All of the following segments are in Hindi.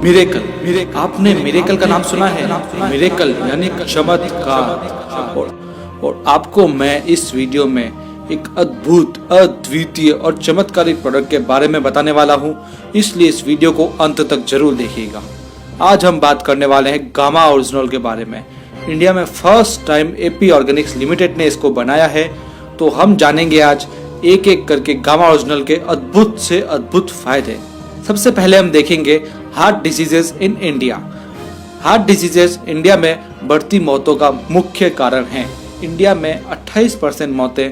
मिरेकल। आपने मिरेकल का नाम सुना है? मिरेकल यानी चमत्कार। और आपको मैं इस वीडियो में एक अद्भुत, अद्वितीय और चमत्कारिक प्रोडक्ट के बारे में बताने वाला हूं, इसलिए इस वीडियो को अंत तक जरूर देखिएगा। आज हम बात करने वाले हैं गामा ओरिजिनल के बारे में। इंडिया में first time AP Organics limited ने इसको बनाया है, तो हम जानेंगे आज एक एक करके गामा ओरिजिनल के अद्भुत से अद्भुत फायदे। सबसे पहले हम देखेंगे heart diseases in India. Heart diseases India में बढ़ती मौतों का मुख्य कारण है। इंडिया में 28% मौतें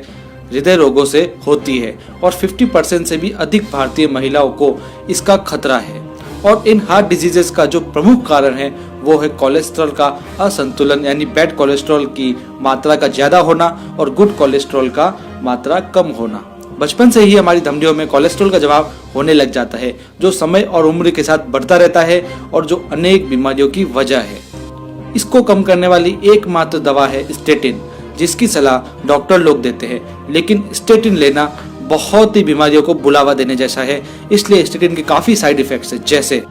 हृदय रोगों से होती है और 50% से भी अधिक भारतीय महिलाओं को इसका खतरा है। और इन हार्ट डिजीजेस का जो प्रमुख कारण है वो है कोलेस्ट्रॉल का असंतुलन, यानी बैड कोलेस्ट्रॉल की मात्रा का ज्यादा होना और गुड कोलेस्ट्रॉल का मात्रा कम होना। बचपन से ही हमारी धमनियों में कोलेस्ट्रॉल का जवाब होने लग जाता है, जो समय और उम्र के साथ बढ़ता रहता है और जो अनेक बीमारियों की वजह है। इसको कम करने वाली एकमात्र दवा है स्टेटिन, जिसकी सलाह डॉक्टर लोग देते हैं। लेकिन स्टेटिन लेना बहुत ही बीमारियों को बुलावा देने जैसा है, इसलिए स्टेटिन के काफी साइड इफेक्ट्स है, जैसे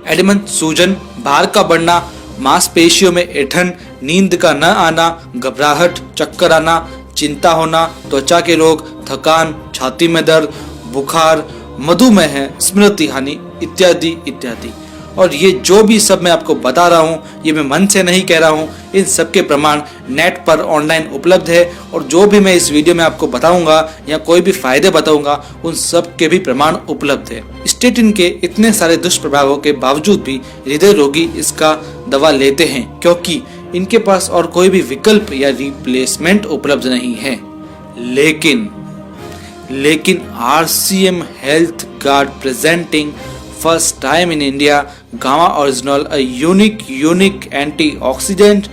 एडिमन, सूजन, भार का बढ़ना, मांसपेशियों में ऐंठन, नींद का न आना, घबराहट, चक्कर आना, चिंता होना, त्वचा के रोग, थकान, छाती में दर्द, बुखार, मधुमेह, स्मृति हानि इत्यादि इत्यादि। और ये जो भी सब मैं आपको बता रहा हूँ, ये मैं मन से नहीं कह रहा हूँ। इन सब के प्रमाण नेट पर ऑनलाइन उपलब्ध है और जो भी मैं इस वीडियो में आपको बताऊंगा या कोई भी फायदे बताऊंगा, उन सब के भी प्रमाण उपलब्ध है। स्टेटिन के इतने सारे दुष्प्रभावों के बावजूद भी हृदय रोगी इसका दवा लेते हैं, क्योंकि इनके पास और कोई भी विकल्प या रिप्लेसमेंट उपलब्ध नहीं है। लेकिन RCM health guard presenting first time in India gamma original, a unique antioxidant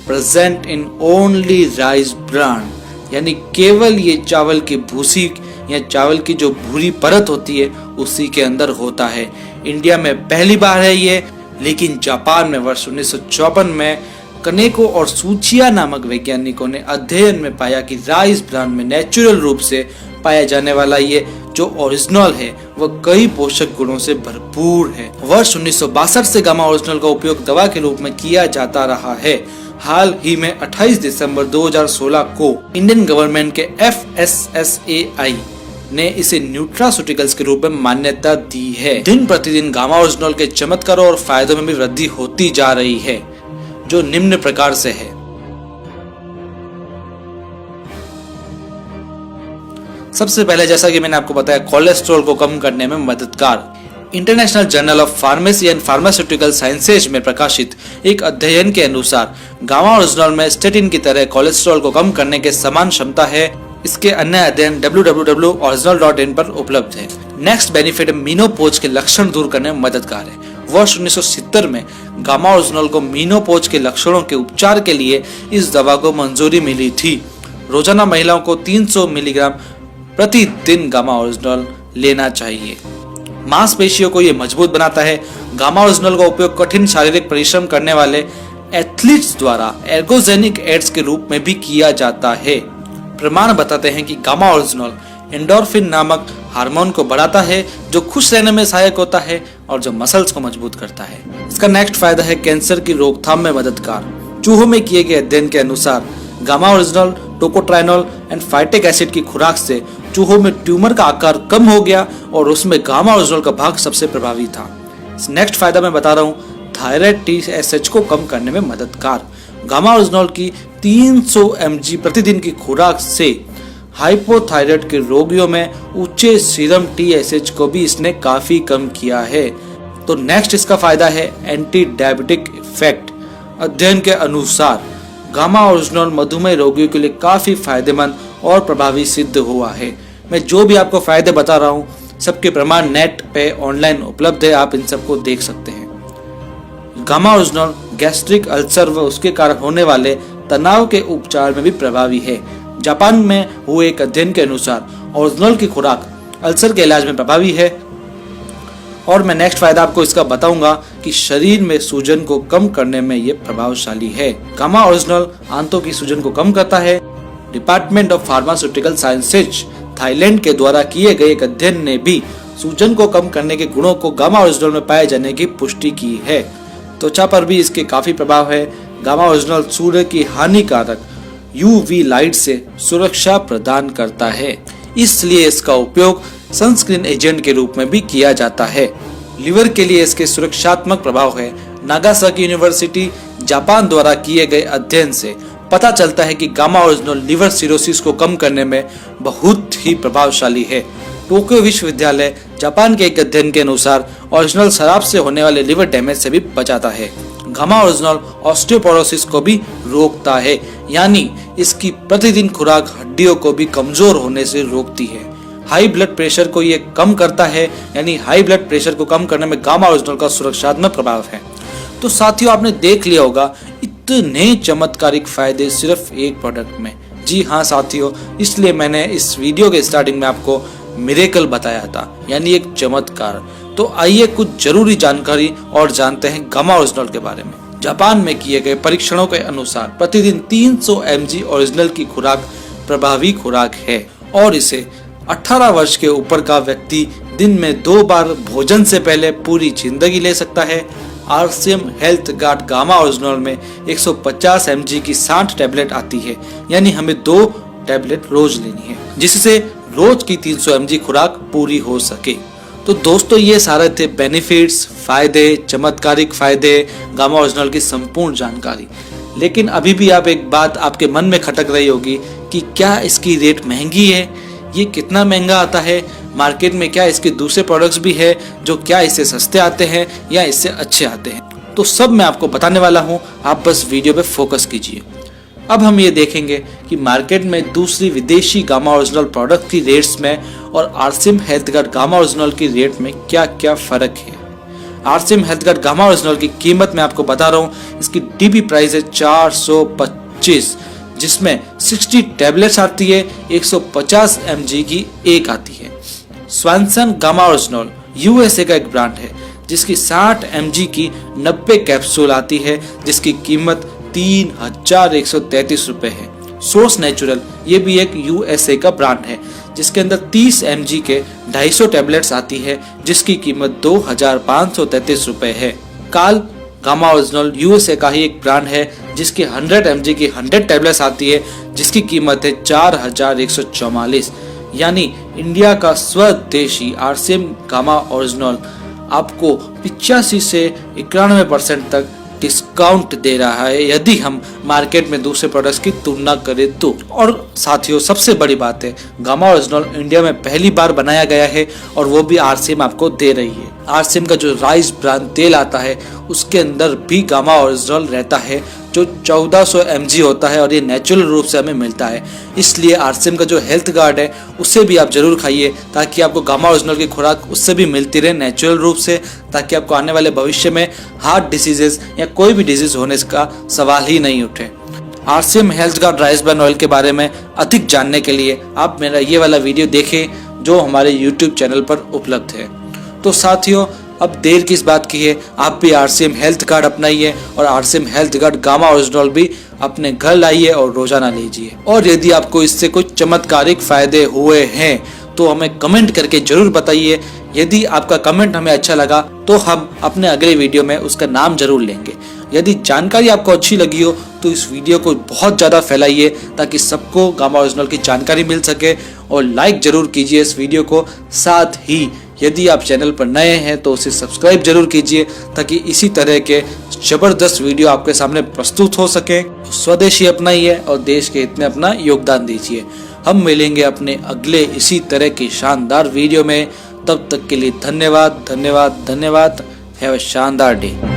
present in only rice bran, यानी केवल ये चावल की भूसी या चावल की जो भूरी परत होती है उसी के अंदर होता है। इंडिया में पहली बार है ये, लेकिन जापान में वर्ष 1954 में कनेको और सूचिया नामक वैज्ञानिकों ने अध्ययन में पाया कि राइस ब्रान में नेचुरल रूप से पाया जाने वाला ये जो ओरिजिनल है वह कई पोषक गुणों से भरपूर है। वर्ष 1962 से गामा ओरिजिनल का उपयोग दवा के रूप में किया जाता रहा है। हाल ही में 28 दिसंबर 2016 को इंडियन गवर्नमेंट के FSSAI ने इसे न्यूट्रास्यूटिकल्स के रूप में मान्यता दी है। दिन प्रतिदिन गामा ओरिजिनल के चमत्कारों और फायदों में भी वृद्धि होती जा रही है, जो निम्न प्रकार से है। सबसे पहले, जैसा कि मैंने आपको बताया, कोलेस्ट्रॉल को कम करने में मददगार। International journal of pharmacy and pharmaceutical sciences में प्रकाशित एक अध्ययन के अनुसार गामा ओरिजिनल में स्टेटिन की तरह कोलेस्ट्रॉल को कम करने के समान क्षमता है। इसके अन्य अध्ययन www.original.in पर उपलब्ध है। नेक्स्ट बेनिफिट, मीनोपॉज के लक्षण दूर करने में मददगार है। वर्ष 1970 में गामा ओरिजिनल को मीनोपॉज के लक्षणों के उपचार के लिए इस दवा को मंजूरी मिली थी। रोजाना महिलाओं को 300 मिलीग्राम प्रतिदिन गामा ओरिजिनल लेना चाहिए। मांसपेशियों को ये मजबूत बनाता है। गामा ओरिजिनल का उपयोग कठिन शारीरिक परिश्रम करने वाले एथलीट्स द्वारा एर्गोजेनिक एड्स के रूप में भी किया जाता है। प्रमाण बताते हैं कि गामा ओरिजिनल एंडोर्फिन नामक हार्मोन को बढ़ाता है, जो खुश रहने में सहायक होता है और जो मसल्स को मजबूत करता है। इसका नेक्स्ट फायदा है कैंसर की रोकथाम में मददगार। चूहों में किए गए अध्ययन के अनुसार gamma oryzanol, tocotrienol and phytic acid की खुराक से चूहों में ट्यूमर का आकार कम हो गया और उसमें गामा ओरिजिनल का भाग सबसे प्रभावी था। नेक्स्ट फायदा मैं बता रहा हूँ, थायराइड TSH को कम करने में मददगार। गामा ओरिजिनल की 300 mg प्रतिदिन की खुराक से हाइपोथायराइड के रोगियों में ऊंचे सीरम TSH को भी इसने काफी कम किया है। तो नेक्स्ट इसका फायदा है एंटी डायबिटिक इफेक्ट। अध्ययन के अनुसार गामा ओरिजिनल मधुमेह रोगियों के लिए काफी फायदेमंद और प्रभावी सिद्ध हुआ है। मैं जो भी आपको फायदे बता रहा हूँ, सबके प्रमाण नेट पे ऑनलाइन उपलब्ध है, आप इन सबको देख सकते हैं। गामा ओरिजिनल गैस्ट्रिक अल्सर व उसके कारण होने वाले तनाव के उपचार में भी प्रभावी है। जापान में हुए एक अध्ययन के अनुसार ओरिजिनल की खुराक अल्सर के इलाज में प्रभावी है। और मैं नेक्स्ट फायदा आपको इसका बताऊंगा कि शरीर में सूजन को कम करने में ये प्रभावशाली है। गामा ओरिजिनल आंतों की सूजन को कम करता है। Department of pharmaceutical sciences Thailand के द्वारा किए गए एक अध्ययन ने भी सूजन को कम करने के गुणों को गामा ओरिजिनल में पाए जाने की पुष्टि की है। त्वचा पर भी इसके काफी प्रभाव है। गामा ओरिजिनल सूर्य की हानिकारक यूवी लाइट से सुरक्षा प्रदान करता है, इसलिए इसका उपयोग सनस्क्रीन एजेंट के रूप में भी किया जाता है। लिवर के लिए इसके सुरक्षात्मक प्रभाव है। नागासाकी यूनिवर्सिटी जापान द्वारा किए गए अध्ययन से पता चलता है कि गामा ओरिजिनल लिवर सिरोसिस को कम करने में बहुत ही प्रभावशाली है। टोक्यो विश्वविद्यालय जापान के एक अध्ययन के अनुसार ओरिजिनल शराब से होने वाले लिवर डैमेज से भी बचाता है। गामा ओरिजिनल ऑस्टियोपोरोसिस को भी रोकता है, यानी इसकी प्रतिदिन खुराक हड्डियों को भी कमजोर होने से रोकती है। हाई ब्लड प्रेशर को ये कम करता है, यानी हाई ब्लड प्रेशर को कम करने में गामा ओरिजिनल का सुरक्षात्मक प्रभाव है। तो साथियों, आपने देख लिया होगा इतने चमत्कारिक फायदे सिर्फ एक प्रोडक्ट में। जी हाँ साथियों, इसलिए मैंने इस वीडियो के स्टार्टिंग में आपको मिरेकल बताया था, यानी एक चमत्कार। तो आइए कुछ जरूरी जानकारी और जानते हैं गामा ओरिजिनल के बारे में। जापान में किए गए परीक्षणों के अनुसार प्रतिदिन 300 mg ओरिजिनल की खुराक प्रभावी खुराक है और इसे 18 वर्ष के ऊपर का व्यक्ति दिन में 2 बार भोजन से पहले पूरी जिंदगी ले सकता है। RCM health guard gamma original में 150 mg की 60 टैबलेट आती है, यानी हमें 2 टैबलेट रोज लेनी है, जिससे रोज की 300 mg खुराक पूरी हो सके। तो दोस्तों, ये सारे थे बेनिफिट्स, फायदे, चमत्कारिक फायदे, गामा ओरिजिनल की संपूर्ण जानकारी। लेकिन अभी भी आप एक बात आपके मन में खटक रही होगी कि क्या इसकी रेट महंगी है? ये कितना महंगा आता है? मार्केट में क्या इसके दूसरे प्रोडक्ट्स भी है जो क्या इससे सस्ते आते हैं या इससे अच्छे आते हैं? तो सब मैं आपको बताने वाला हूँ, आप बस वीडियो पे फोकस कीजिए। अब हम ये देखेंगे कि मार्केट में दूसरी विदेशी गामा ओरिजिनल प्रोडक्ट की रेट्स में और RCM health guard gamma original की रेट में क्या क्या फर्क है। RCM health guard gamma original की कीमत मैं आपको बता रहा हूँ। इसकी डीपी प्राइस है 425, जिसमें 60 टैबलेट्स आती है, 150 mg की एक आती है। स्वानसन गामा ओरिजिनल यूएसए का एक ब्रांड है, जिसकी 60 mg की 90 कैप्सूल आती है, जिसकी कीमत 3133 रुपए है। सोर्स नेचुरल ये भी एक यूएसए का ब्रांड है, जिसके अंदर 30 mg के 250 टैबलेट्स आती है, जिसकी कीमत 2533 रुपए है। काल गामा ओरिजिनल यूएसए का ही एक ब्रांड है, जिसकी 100 mg की 100 टैबलेट्स आती है, जिसकी कीमत है 4144, यानी इंडिया का स्वदेशी आरसीएम गामा ओरिजिनल आपको 85 से 91% तक डिस्काउंट दे रहा है, यदि हम मार्केट में दूसरे प्रोडक्ट्स की तुलना करें तो। और साथियों, सबसे बड़ी बात है, गामा ओरिजिनल इंडिया में पहली बार बनाया गया है और वो भी आरसीएम आपको दे रही है। आरसीएम का जो राइस ब्रांड तेल आता है, उसके अंदर भी गामा ओरिजिनल रहता है, जो 1400 mg होता है और ये नेचुरल रूप से हमें मिलता है। इसलिए आरसीएम का जो हेल्थ गार्ड है, उससे भी आप जरूर खाइए, ताकि आपको गामा ओरिजिनल की खुराक उससे भी मिलती रहे नेचुरल रूप से, ताकि आपको आने वाले भविष्य में हार्ट डिसीजेस या कोई भी डिजीज होने का सवाल ही नहीं उठे। RCM health guard rice bran oil के बारे में अधिक जानने के लिए आप मेरा ये वाला वीडियो देखें, जो हमारे यूट्यूब चैनल पर उपलब्ध है। तो साथियों, अब देर किस बात की है, आप भी आरसीएम हेल्थ कार्ड अपनाइए और RCM health card gamma original भी अपने घर लाइए और रोजाना लीजिए। और यदि आपको इससे कुछ चमत्कारिक फायदे हुए हैं तो हमें कमेंट करके जरूर बताइए। यदि आपका कमेंट हमें अच्छा लगा तो हम अपने अगले वीडियो में उसका नाम जरूर लेंगे। यदि जानकारी आपको अच्छी लगी हो तो इस वीडियो को बहुत ज़्यादा फैलाइए, ताकि सबको गामा ओरिजिनल की जानकारी मिल सके, और लाइक जरूर कीजिए इस वीडियो को। साथ ही यदि आप चैनल पर नए हैं तो उसे सब्सक्राइब जरूर कीजिए, ताकि इसी तरह के जबरदस्त वीडियो आपके सामने प्रस्तुत हो सके। स्वदेशी अपनाइए और देश के हित में अपना योगदान दीजिए। हम मिलेंगे अपने अगले इसी तरह की शानदार वीडियो में। तब तक के लिए धन्यवाद, धन्यवाद, धन्यवाद। हैव अ शानदार डे।